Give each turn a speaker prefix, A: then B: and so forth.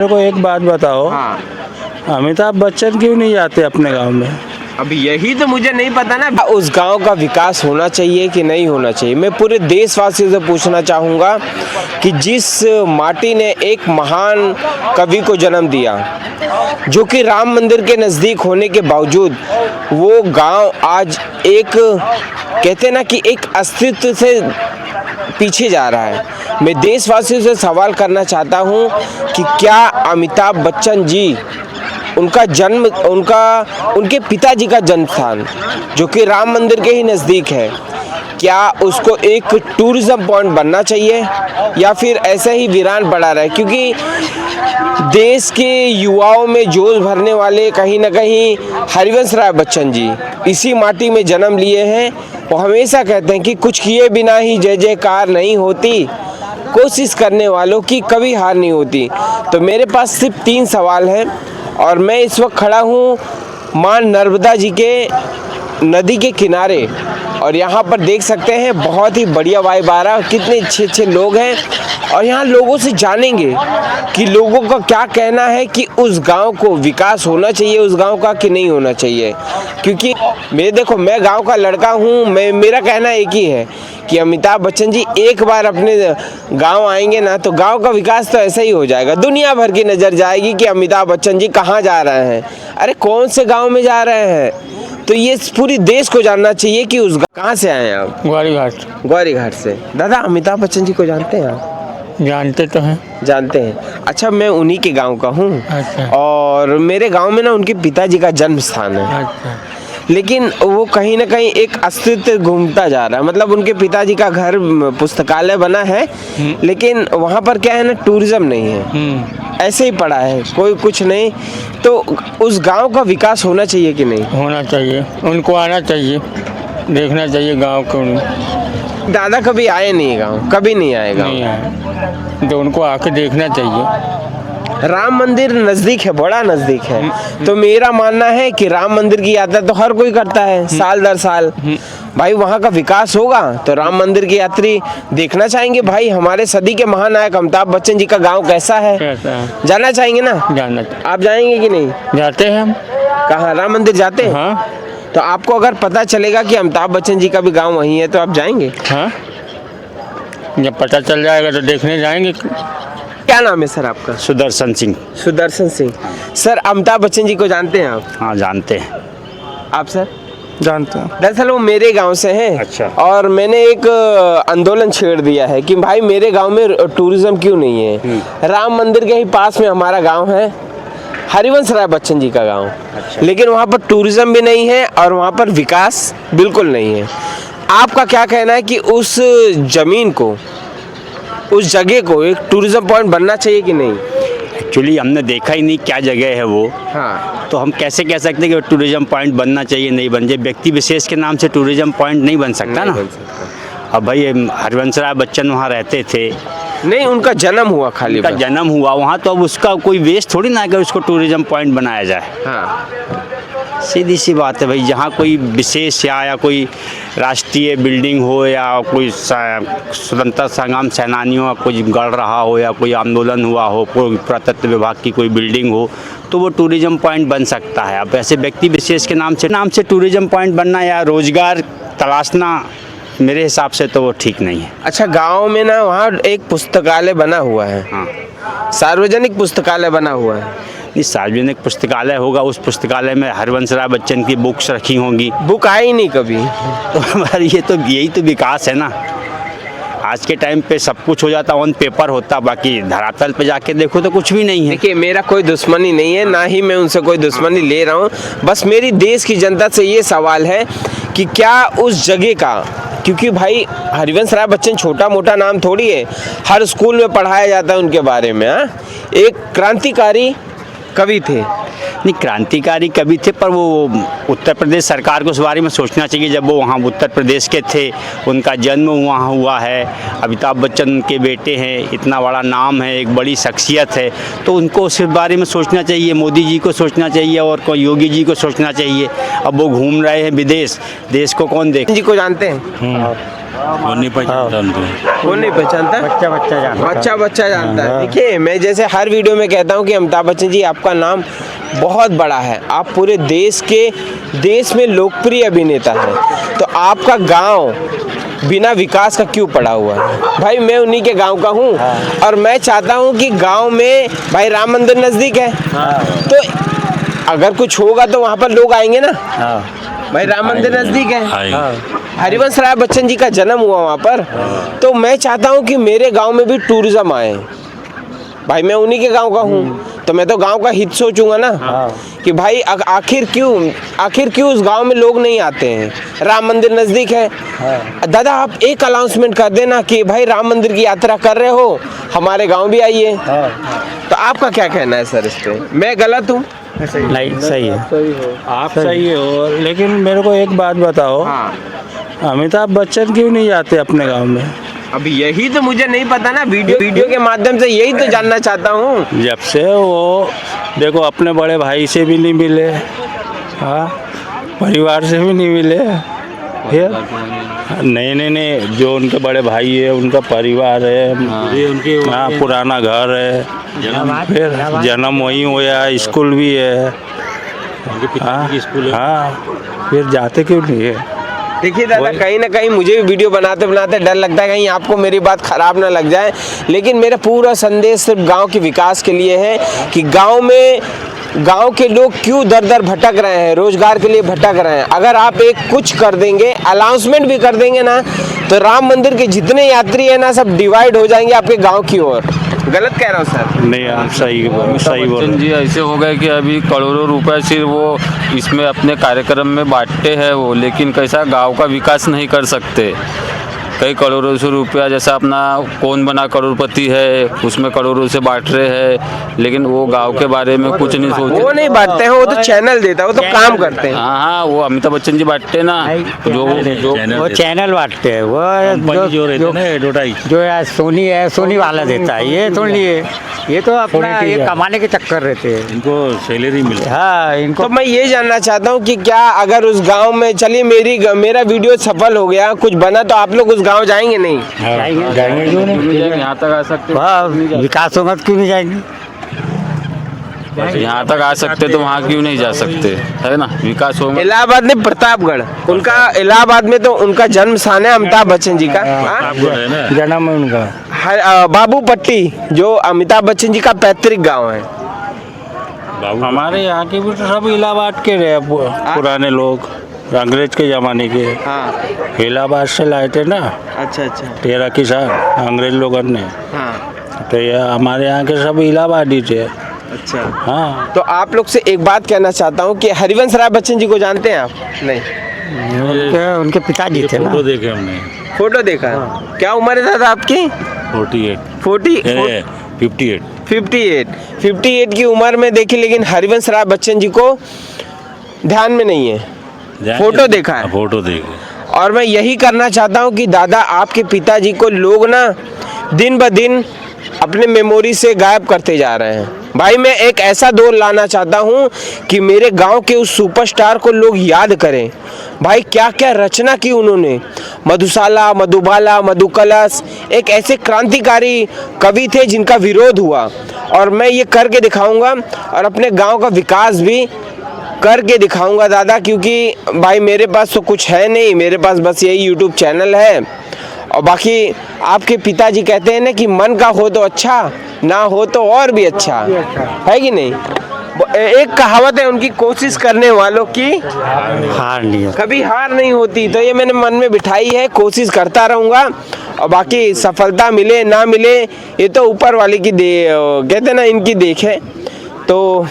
A: मेरे को एक बात बताओ।
B: हाँ,
A: अमिताभ बच्चन क्यों नहीं जाते अपने गांव में?
B: अभी यही तो मुझे नहीं पता ना। उस गांव का विकास होना चाहिए कि नहीं होना चाहिए। मैं पूरे देशवासियों से पूछना चाहूँगा कि जिस माटी ने एक महान कवि को जन्म दिया, जो कि राम मंदिर के नज़दीक होने के बावजूद वो गांव आज एक कहते ना कि एक अस्तित्व से पीछे जा रहा है। मैं देशवासियों से सवाल करना चाहता हूँ कि क्या अमिताभ बच्चन जी उनका जन्म उनके पिताजी का जन्म स्थान जो कि राम मंदिर के ही नज़दीक है, क्या उसको एक टूरिज्म पॉइंट बनना चाहिए या फिर ऐसे ही वीरान पड़ा रहे? क्योंकि देश के युवाओं में जोश भरने वाले कहीं ना कहीं हरिवंश राय बच्चन जी इसी माटी में जन्म लिए हैं। वो हमेशा कहते हैं कि कुछ किए बिना ही जय जयकार नहीं होती, कोशिश करने वालों की कभी हार नहीं होती। तो मेरे पास सिर्फ 3 सवाल हैं और मैं इस वक्त खड़ा हूँ मां नर्मदा जी के नदी के किनारे और यहाँ पर देख सकते हैं बहुत ही बढ़िया वाइब आ रहा है। कितने अच्छे लोग हैं और यहाँ लोगों से जानेंगे कि लोगों का क्या कहना है कि उस गांव को विकास होना चाहिए उस गांव का कि नहीं होना चाहिए। क्योंकि मैं गांव का लड़का हूँ। मेरा कहना एक ही है कि अमिताभ बच्चन जी एक बार अपने गांव आएंगे ना तो गांव का विकास तो ऐसा ही हो जाएगा। दुनिया भर की नज़र जाएगी कि अमिताभ बच्चन जी कहाँ जा रहे हैं, अरे कौन से गांव में जा रहे हैं। तो ये पूरी देश को जानना चाहिए कि उस कहाँ से आए हैं आप? ग्वारी घाट से। दादा, अमिताभ बच्चन जी को जानते हैं आप?
A: जानते तो हैं।
B: जानते हैं। अच्छा, मैं उन्हीं के गांव का हूँ।
A: अच्छा।
B: और मेरे गांव में ना उनके पिताजी का जन्म स्थान है।
A: अच्छा।
B: लेकिन वो कहीं ना कहीं एक अस्तित्व घूमता जा रहा है। मतलब उनके पिताजी का घर पुस्तकालय बना है लेकिन वहाँ पर क्या है ना, टूरिज्म नहीं है, ऐसे ही पड़ा है, कोई कुछ नहीं। तो उस गांव का विकास होना चाहिए कि नहीं?
A: होना चाहिए, उनको आना चाहिए, देखना चाहिए गांव को।
B: दादा कभी आए नहीं गांव, कभी नहीं आए गांव?
A: नहीं आए तो उनको आके देखना चाहिए।
B: राम मंदिर नज़दीक है, बड़ा नज़दीक है। तो मेरा मानना है कि राम मंदिर की यात्रा तो हर कोई करता है साल दर साल। भाई वहाँ का विकास होगा तो राम मंदिर की यात्री देखना चाहेंगे। भाई हमारे सदी के महानायक अमिताभ बच्चन जी का गांव कैसा है, जानना चाहेंगे ना?
A: जानना।
B: आप जाएंगे कि नहीं?
A: जाते हैं हम।
B: कहाँ, राम मंदिर जाते हैं?
A: हाँ।
B: तो आपको अगर पता चलेगा कि अमिताभ बच्चन जी का भी गाँव वहीं है तो आप जाएंगे?
A: हाँ, जब पता चल जाएगा तो देखने जाएंगे।
B: क्या नाम है सर आपका?
C: सुदर्शन सिंह।
B: सुदर्शन सिंह। सर, अमिताभ बच्चन जी को जानते हैं आप?
C: हाँ, जानते हैं।
B: आप सर?
A: जानते हैं।
B: दरअसल वो मेरे गांव से हैं।
C: अच्छा।
B: और मैंने एक आंदोलन छेड़ दिया है कि भाई मेरे गांव में टूरिज्म क्यों नहीं है। राम मंदिर के ही पास में हमारा गांव है, हरिवंश राय बच्चन जी का गांव।
C: अच्छा।
B: लेकिन वहाँ पर टूरिज्म भी नहीं है और वहाँ पर विकास बिल्कुल नहीं है। आपका क्या कहना है कि उस जमीन को, उस जगह को एक टूरिज्म पॉइंट बनना चाहिए कि नहीं?
C: एक्चुअली हमने देखा ही नहीं क्या जगह है वो।
B: हाँ।
C: तो हम कैसे कह सकते हैं कि टूरिज्म पॉइंट बनना चाहिए, नहीं बन जाए। व्यक्ति विशेष के नाम से टूरिज्म पॉइंट नहीं बन सकता ना। अब भाई हरिवंश राय बच्चन वहाँ रहते थे,
B: नहीं, उनका जन्म हुआ, खाली
C: उनका जन्म हुआ वहाँ, तो अब उसका कोई वेस्ट थोड़ी ना है कि उसको टूरिज्म पॉइंट बनाया जाए।
B: हाँ,
C: सीधी सी बात है भाई। जहाँ कोई विशेष या कोई राष्ट्रीय बिल्डिंग हो या कोई स्वतंत्रता संग्राम सेनानियों का कोई गढ़ रहा हो या कोई आंदोलन हुआ हो, कोई पुरातत्व विभाग की कोई बिल्डिंग हो, तो वो टूरिज्म पॉइंट बन सकता है। अब ऐसे व्यक्ति विशेष के नाम से टूरिज्म पॉइंट बनना या रोजगार तलाशना मेरे हिसाब से तो वो ठीक नहीं है।
B: अच्छा, गांव में ना वहाँ एक पुस्तकालय बना हुआ है।
C: हाँ,
B: सार्वजनिक पुस्तकालय बना हुआ है।
C: ये सार्वजनिक पुस्तकालय होगा, उस पुस्तकालय में हरिवंश राय बच्चन की बुक्स रखी होंगी।
B: बुक आई नहीं कभी।
C: तो हमारी यही तो विकास है ना। आज के टाइम पे सब कुछ हो जाता, ऑन पेपर होता, बाकी धरातल पे जाके देखो तो कुछ भी नहीं है।
B: देखिए, मेरा कोई दुश्मनी नहीं है, ना ही मैं उनसे कोई दुश्मनी ले रहा हूँ। बस मेरी देश की जनता से ये सवाल है कि क्या उस जगह का, क्योंकि भाई हरिवंश राय बच्चन छोटा मोटा नाम थोड़ी है, हर स्कूल में पढ़ाया जाता है उनके बारे में। हाँ, एक क्रांतिकारी कवि थे।
C: नहीं, क्रांतिकारी कवि थे, पर वो उत्तर प्रदेश सरकार को उस बारे में सोचना चाहिए। जब वो वहाँ उत्तर प्रदेश के थे, उनका जन्म वहाँ हुआ है, अमिताभ बच्चन के बेटे हैं, इतना बड़ा नाम है, एक बड़ी शख्सियत है, तो उनको उस बारे में सोचना चाहिए। मोदी जी को सोचना चाहिए और योगी जी को सोचना चाहिए। अब वो घूम रहे हैं विदेश, देश को कौन देख।
B: जी को जानते हैं?
D: वो नहीं पहचानता उनको।
B: कौन नहीं पहचानता? बच्चा जानता है। देखिए, मैं जैसे हर वीडियो में कहता हूँ कि अमिताभ बच्चन जी, आपका नाम बहुत बड़ा है, आप पूरे देश में लोकप्रिय अभिनेता हैं, तो आपका गांव बिना विकास का क्यों पड़ा हुआ है? भाई मैं उन्हीं के गांव का हूँ और मैं चाहता हूँ कि गांव में भाई राम मंदिर नज़दीक है, तो अगर कुछ होगा तो वहाँ पर लोग आएंगे ना। भाई राम मंदिर नज़दीक है, हरिवंश राय बच्चन जी का जन्म हुआ वहाँ पर, तो मैं चाहता हूँ कि मेरे गांव में भी टूरिज्म आए। भाई मैं उन्हीं के गांव का हूँ, तो मैं तो गांव का हित सोचूंगा ना कि भाई आखिर क्यों उस गांव में लोग नहीं आते हैं। राम मंदिर नज़दीक है। दादा आप एक अनाउंसमेंट कर देना कि भाई राम मंदिर की यात्रा कर रहे हो, हमारे गांव भी आइए। तो आपका क्या कहना है सर इस पे? मैं गलत हूँ?
E: नहीं, सही है, आप सही हो, लेकिन मेरे को एक बात बताओ, अमिताभ बच्चन क्यों नहीं जाते अपने गांव में?
B: अभी यही तो मुझे नहीं पता ना, वीडियो के माध्यम से यही तो जानना चाहता हूँ।
E: जब से वो देखो अपने बड़े भाई से भी नहीं मिले, हाँ, परिवार से भी नहीं मिले, फिर नहीं, जो उनके बड़े भाई है उनका परिवार है, हाँ, पुराना घर है, फिर जन्म वहीं हुआ, स्कूल भी है, हाँ, फिर जाते क्यों नहीं है?
B: देखिए दादा, कहीं ना कहीं मुझे भी वीडियो बनाते बनाते डर लगता है कहीं आपको मेरी बात खराब ना लग जाए, लेकिन मेरा पूरा संदेश सिर्फ गांव के विकास के लिए है कि गांव के लोग क्यों दर दर भटक रहे हैं, रोजगार के लिए भटक रहे हैं। अगर आप एक कुछ कर देंगे, अनाउंसमेंट भी कर देंगे ना, तो राम मंदिर के जितने यात्री हैं ना, सब डिवाइड हो जाएंगे आपके गांव की ओर। गलत कह रहा हूँ सर?
E: नहीं, आप सही बोल रहे
D: जी, ऐसे हो गए कि अभी करोड़ों रुपए सिर्फ वो इसमें अपने कार्यक्रम में बांटते हैं वो, लेकिन कैसा गांव का विकास नहीं कर सकते। कई करोड़ों से रुपया, जैसा अपना कौन बना करोड़पति है, उसमें करोड़ों से बांट रहे हैं, लेकिन वो गांव के बारे में कुछ नहीं सोचते।
B: वो नहीं बांटते हैं, वो तो चैनल देता है, वो तो काम करते हैं।
D: हाँ, वो अमिताभ बच्चन जी बांटते ना, जो
E: वो चैनल बांटते हैं, वो जो यार सोनी वाला देता है, ये सुन लिए, ये तो अपना ये कमाने के चक्कर रहते हैं,
D: इनको सैलरी मिले।
E: हाँ, इनको।
B: तो मैं ये जानना चाहता हूँ कि क्या अगर उस गांव में, चलिए मेरा वीडियो सफल हो गया, कुछ बना, तो आप लोग उस गांव जाएंगे नहीं?
E: जाएंगे क्यों नहीं?
D: यहाँ तक आ सकते,
E: विकास होगा तो क्यों नहीं जाएंगे?
D: यहाँ तक आ सकते तो वहाँ क्यों नहीं जा सकते, है ना? विकास होगा।
B: इलाहाबाद में प्रतापगढ़, उनका इलाहाबाद में तो उनका जन्म स्थान है अमिताभ बच्चन जी का,
E: जन्म है उनका।
B: बाबू पट्टी जो अमिताभ बच्चन जी का पैतृक गांव है।
E: हमारे यहाँ के भी तो सब इलाहाबाद के रहे, पुराने लोग, अंग्रेज के ज़माने के।
B: हाँ,
E: इलाहाबाद से लाए थे ना।
B: अच्छा।
E: 13 किसान अंग्रेज लोगों ने।
B: हाँ,
E: तो ये हमारे यहाँ के सब इलाहाबादी थे।
B: अच्छा।
E: हाँ,
B: तो आप लोग से एक बात कहना चाहता हूँ कि हरिवंश राय बच्चन जी को जानते हैं आप? नहीं।
E: उनके पिताजी थे ना।
D: फोटो देखे हमने।
B: फोटो देखा? क्या उम्र है दादा आपकी? 58 की उम्र में देखी, लेकिन हरिवंश राय बच्चन जी को ध्यान में नहीं है। फोटो देखा है?
D: फोटो देखे।
B: और मैं यही करना चाहता हूँ कि दादा आपके पिताजी को लोग ना दिन ब दिन अपने मेमोरी से गायब करते जा रहे हैं। भाई मैं एक ऐसा दौर लाना चाहता हूँ कि मेरे गांव के उस सुपरस्टार को लोग याद करें। भाई क्या क्या रचना की उन्होंने, मधुशाला, मधुबाला, मधुकलश, एक ऐसे क्रांतिकारी कवि थे जिनका विरोध हुआ, और मैं ये करके दिखाऊंगा और अपने गांव का विकास भी करके दिखाऊंगा दादा, क्योंकि भाई मेरे पास तो कुछ है नहीं, मेरे पास बस यही यूट्यूब चैनल है। और बाकी आपके पिताजी कहते हैं ना कि मन का हो तो अच्छा, ना हो तो और भी अच्छा, है कि नहीं? एक कहावत है उनकी, कोशिश करने वालों की
E: हार नहीं, कभी
B: हार नहीं होती। तो ये मैंने मन में बिठाई है, कोशिश करता रहूँगा, और बाकी सफलता मिले ना मिले ये तो ऊपर वाले की कहते हैं ना, इनकी देख है। तो